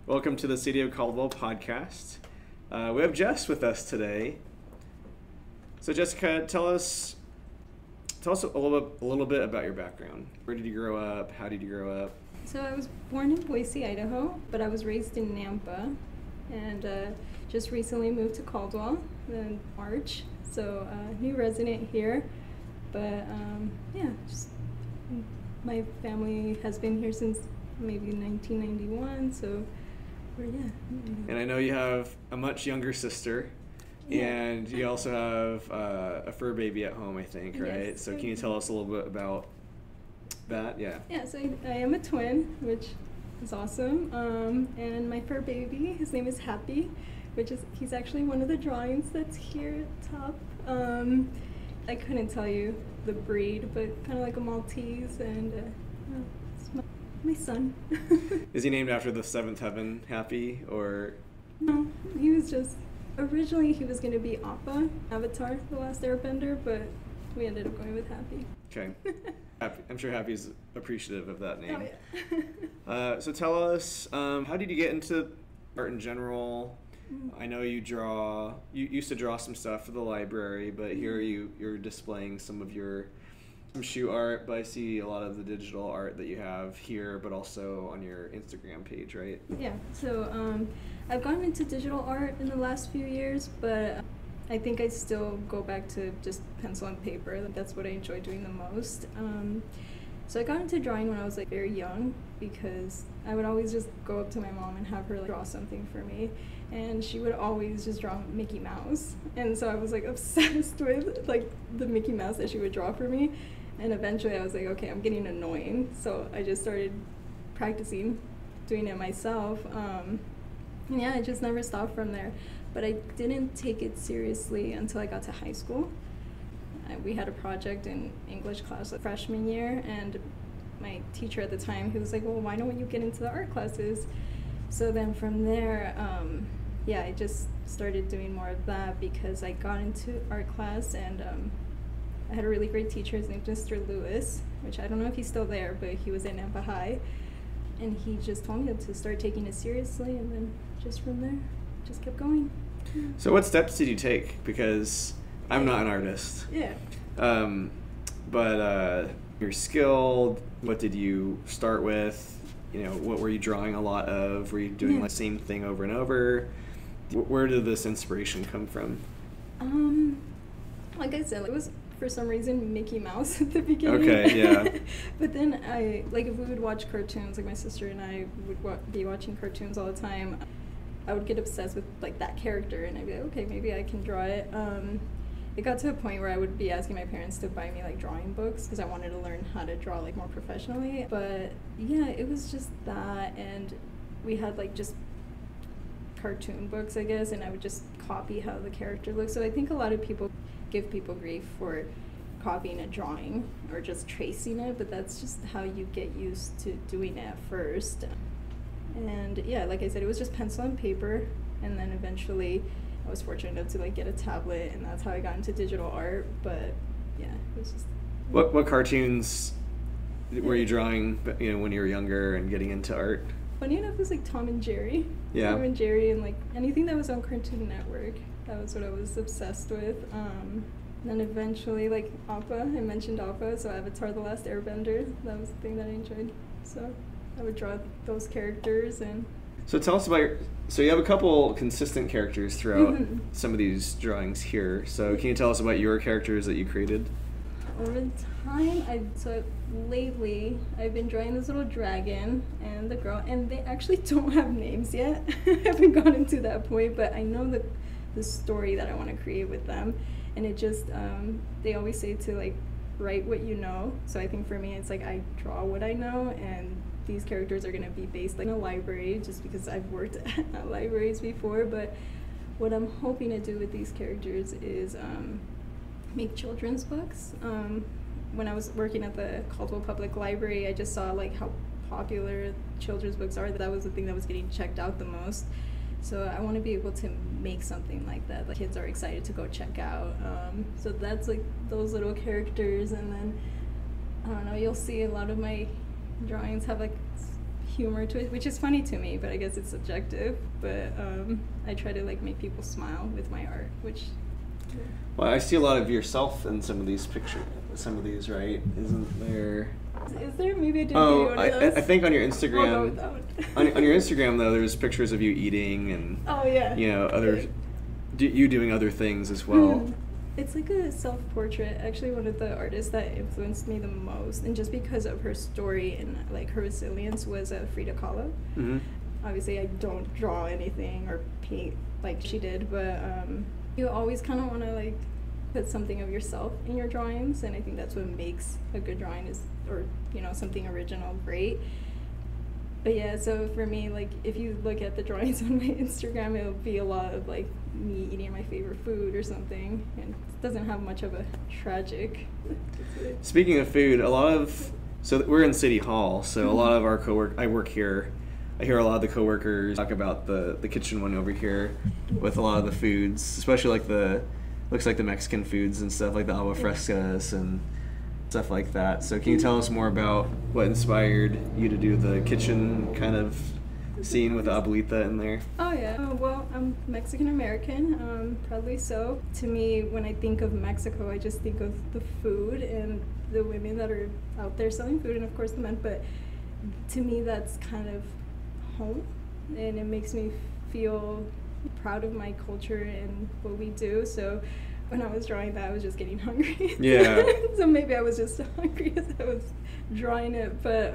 Welcome to the City of Caldwell podcast. We have Jess with us today. So Jessica, tell us a little bit about your background. Where did you grow up? How did you grow up? So I was born in Boise, Idaho, but I was raised in Nampa, and just recently moved to Caldwell in March. So new resident here, but just my family has been here since maybe 1991. So And I know you have a much younger sister. Yeah. And you also have a fur baby at home, I think, right? Yes. So can you tell us a little bit about that? Yeah. Yeah, so I am a twin, which is awesome. And my fur baby, his name is Happy, he's actually one of the drawings that's here at top. I couldn't tell you the breed, but kind of like a Maltese, and it's my son. Is he named after the seventh heaven, Happy, or? No, he was just... Originally, he was going to be Appa, Avatar, The Last Airbender, but we ended up going with Happy. Okay. I'm sure Happy's appreciative of that name. Oh, yeah. So tell us, how did you get into art in general? I know you used to draw some stuff for the library, but here you're displaying some shoe art, but I see a lot of the digital art that you have here, but also on your Instagram page, right? Yeah, so I've gotten into digital art in the last few years, but I think I still go back to just pencil and paper. That's what I enjoy doing the most. So I got into drawing when I was very young, because I would always just go up to my mom and have her draw something for me, and she would always just draw Mickey Mouse, and so I was obsessed with the Mickey Mouse that she would draw for me. And eventually I was like, okay, I'm getting annoying, so I just started practicing doing it myself. And yeah, I just never stopped from there. But I didn't take it seriously until I got to high school. We had a project in English class freshman year, and my teacher at the time, he was like, well, why don't you get into the art classes? So then from there, I just started doing more of that, because I got into art class, and I had a really great teacher. His name's Mr. Lewis, which I don't know if he's still there, but he was in Nampa High. And he just told me to start taking it seriously, and then just from there, just kept going. Yeah. So what steps did you take? Because I'm not an artist. Yeah. But you're skilled. What did you start with? What were you drawing a lot of? Were you doing the same thing over and over? Where did this inspiration come from? Like I said, it was for some reason Mickey Mouse at the beginning. Okay, yeah. But then if we would watch cartoons, my sister and I would be watching cartoons all the time, I would get obsessed with that character, and I'd be like, okay, maybe I can draw it. It got to a point where I would be asking my parents to buy me drawing books, because I wanted to learn how to draw more professionally. But yeah, it was just that, and we had just cartoon books, I guess, and I would just copy how the character looks. So I think a lot of people give people grief for copying a drawing or just tracing it, but that's just how you get used to doing it at first. And yeah, like I said, it was just pencil and paper, and then eventually I was fortunate enough to get a tablet, and that's how I got into digital art. But yeah, it was just... What cartoons were you drawing when you were younger and getting into art? Funny enough, it was Tom and Jerry. Yeah. Tom and Jerry, and anything that was on Cartoon Network. That was what I was obsessed with. Then eventually, Appa, I mentioned Appa, so Avatar: The Last Airbender. That was the thing that I enjoyed. So I would draw those characters. And so tell us about so you have a couple consistent characters throughout some of these drawings here. So can you tell us about your characters that you created? Over time, lately I've been drawing this little dragon and the girl, and they actually don't have names yet. I haven't gotten to that point, but I know the story that I want to create with them, and it just they always say to write what you know. So I think for me it's I draw what I know, and these characters are going to be based in a library, just because I've worked at libraries before. But what I'm hoping to do with these characters is make children's books. When I was working at the Caldwell Public Library, I just saw how popular children's books are. That was the thing that was getting checked out the most. So I want to be able to make something like that kids are excited to go check out. So that's those little characters, and then I don't know, you'll see a lot of my drawings have humor to it, which is funny to me, but I guess it's subjective. But I try to like make people smile with my art, which. Well, I see a lot of yourself in some of these pictures. Some of these, right? Isn't there? Is there? Maybe I didn't Oh, give you one of those. I think on your Instagram. I'll go with that one. on your Instagram though, there's pictures of you eating and. Oh yeah. You know, you doing other things as well. It's like a self-portrait. Actually, one of the artists that influenced me the most, and just because of her story and like her resilience, was Frida Kahlo. Mm-hmm. Obviously, I don't draw anything or paint like she did, but you always kind of want to like put something of yourself in your drawings, and I think that's what makes a good drawing or something original great. But yeah, so for me, like if you look at the drawings on my Instagram, it'll be a lot of like me eating my favorite food or something, and it doesn't have much of a tragic. Speaking of food, so we're in City Hall, so a lot of our I work here. I hear a lot of the coworkers talk about the kitchen one over here with a lot of the foods, especially like looks like the Mexican foods and stuff like the agua frescas and stuff like that. So can you tell us more about what inspired you to do the kitchen kind of scene with the abuelita in there? Oh yeah. Well, I'm Mexican American, proudly so. To me, when I think of Mexico, I just think of the food and the women that are out there selling food, and of course the men. But to me, that's kind of home, and it makes me feel proud of my culture and what we do. So when I was drawing that, I was just getting hungry. Yeah. So maybe I was just hungry as I was drawing it. But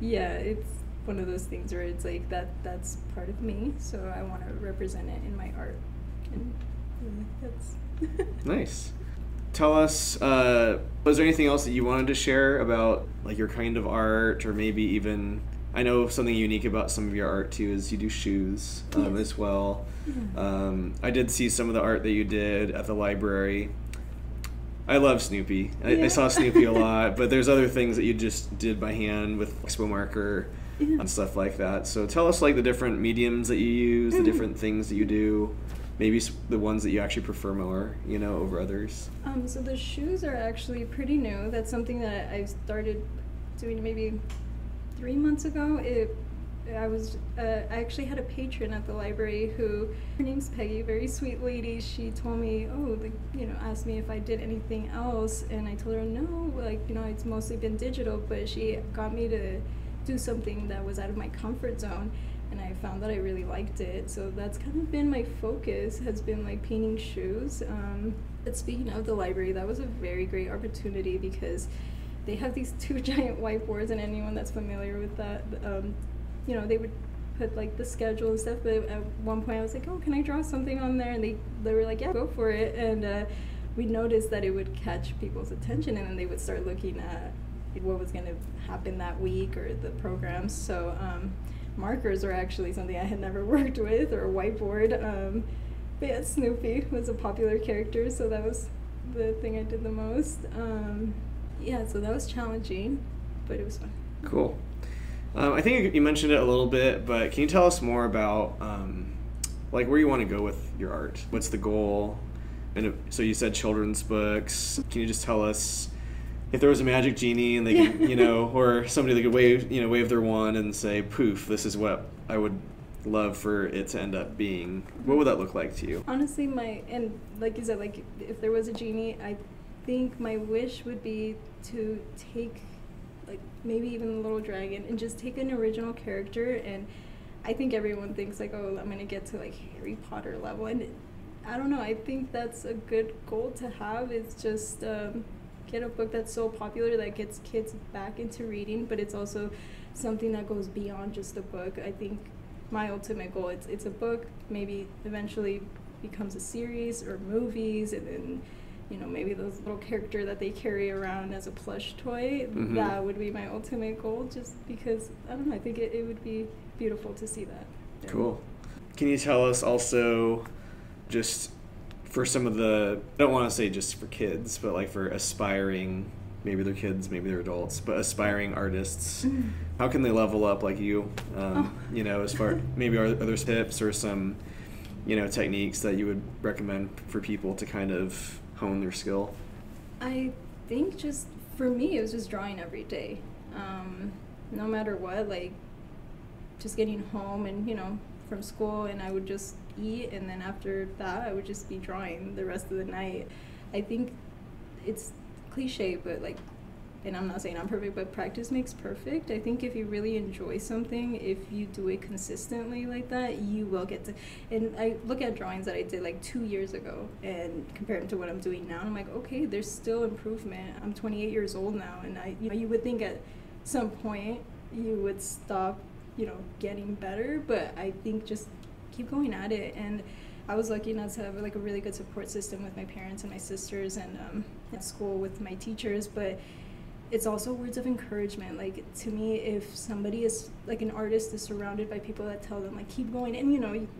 yeah, it's one of those things where it's like that's part of me, so I want to represent it in my art, and that's Nice. Tell us, was there anything else that you wanted to share about like your kind of art, or maybe even, I know something unique about some of your art too is you do shoes as well. I did see some of the art that you did at the library. I love Snoopy. I saw Snoopy a lot, but there's other things that you just did by hand with Expo marker and stuff like that. So tell us like the different mediums that you use, the different things that you do, maybe the ones that you actually prefer more, over others. So the shoes are actually pretty new. That's something that I started doing maybe 3 months ago. I actually had a patron at the library who, her name's Peggy, very sweet lady. She told me, asked me if I did anything else, and I told her no, it's mostly been digital, but she got me to do something that was out of my comfort zone, and I found that I really liked it. So that's kind of been my focus, has been like painting shoes. But speaking of the library, that was a very great opportunity because they have these 2 giant whiteboards, and anyone that's familiar with that, they would put like the schedule and stuff, but at one point I was like, oh, can I draw something on there? And they were like, yeah, go for it. And we noticed that it would catch people's attention, and then they would start looking at what was going to happen that week or the programs. So markers are actually something I had never worked with, or a whiteboard. But yeah, Snoopy was a popular character, so that was the thing I did the most. Yeah, so that was challenging, but it was fun. Cool. I think you mentioned it a little bit, but can you tell us more about like where you want to go with your art? What's the goal? And so you said children's books. Can you just tell us if there was a magic genie and they could, or somebody that could wave their wand and say, poof, this is what I would love for it to end up being. What would that look like to you? Honestly, and like you said, like if there was a genie, I think my wish would be to take like maybe even a little dragon and just take an original character. And I think everyone thinks like, oh, I'm gonna get to like Harry Potter level, and I don't know, I think that's a good goal to have. It's just get a book that's so popular that gets kids back into reading, but it's also something that goes beyond just a book. I think my ultimate goal, it's a book, maybe eventually becomes a series or movies, and then maybe those little character that they carry around as a plush toy, that would be my ultimate goal, just because, I don't know, I think it would be beautiful to see that. Yeah. Cool. Can you tell us also, just for some of the, I don't want to say just for kids, but like for aspiring, maybe they're kids, maybe they're adults, but aspiring artists, how can they level up like you? As far, maybe are there tips or some, techniques that you would recommend for people to kind of hone their skill? I think just for me, it was just drawing every day. No matter what, like just getting home and, you know, from school, and I would just eat, and then after that I would just be drawing the rest of the night. I think it's cliche, but like, and I'm not saying I'm perfect, but practice makes perfect. I think if you really enjoy something, if you do it consistently like that, you will get to. And I look at drawings that I did like 2 years ago and compare them to what I'm doing now, and I'm like, okay, there's still improvement. I'm 28 years old now, and you would think at some point you would stop, getting better, but I think just keep going at it. And I was lucky enough to have like a really good support system with my parents and my sisters, and at school with my teachers, but it's also words of encouragement. Like, to me, if somebody is like an artist is surrounded by people that tell them like keep going, and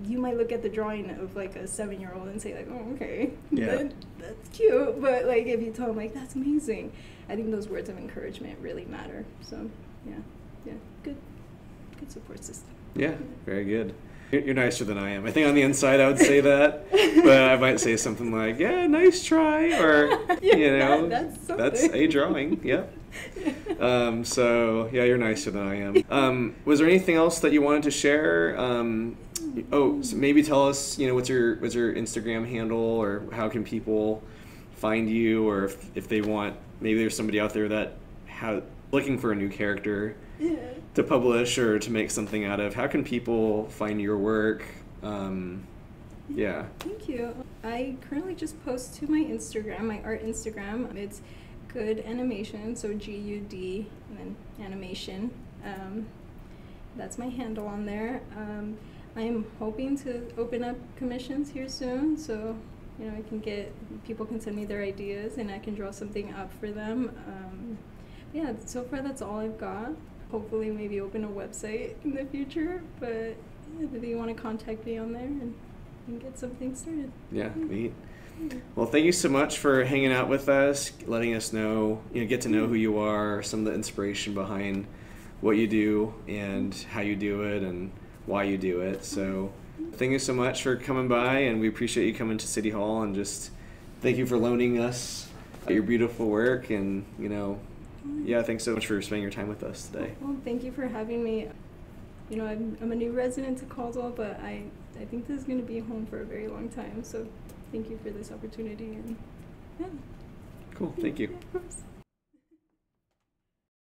you might look at the drawing of like a 7-year-old and say like, oh, okay, yeah, that's cute, but like if you tell them like that's amazing, I think those words of encouragement really matter. So yeah, good support system. Yeah, very good. You're nicer than I am. I think on the inside I would say that, but I might say something like, yeah, nice try, or, that's a drawing, yep. So, yeah, you're nicer than I am. Was there anything else that you wanted to share? So maybe tell us, what's your Instagram handle, or how can people find you, or if they want, maybe there's somebody out there that looking for a new character. Yeah. To publish or to make something out of. How can people find your work? Yeah. Thank you. I currently just post to my Instagram, my art Instagram. It's Good Animation, so Gud and then animation. That's my handle on there. I'm hoping to open up commissions here soon, so people can send me their ideas and I can draw something up for them. Yeah, so far that's all I've got. Hopefully maybe open a website in the future, but if you want to contact me on there and get something started. Yeah, neat. Well, thank you so much for hanging out with us, letting us know, get to know who you are, some of the inspiration behind what you do and how you do it and why you do it. So thank you so much for coming by, and we appreciate you coming to City Hall, and just thank you for loaning us your beautiful work, and yeah, thanks so much for spending your time with us today. Well, thank you for having me. I'm a new resident to Caldwell, but I think this is going to be home for a very long time. So thank you for this opportunity. And yeah. Cool, thank you. Yeah, of course.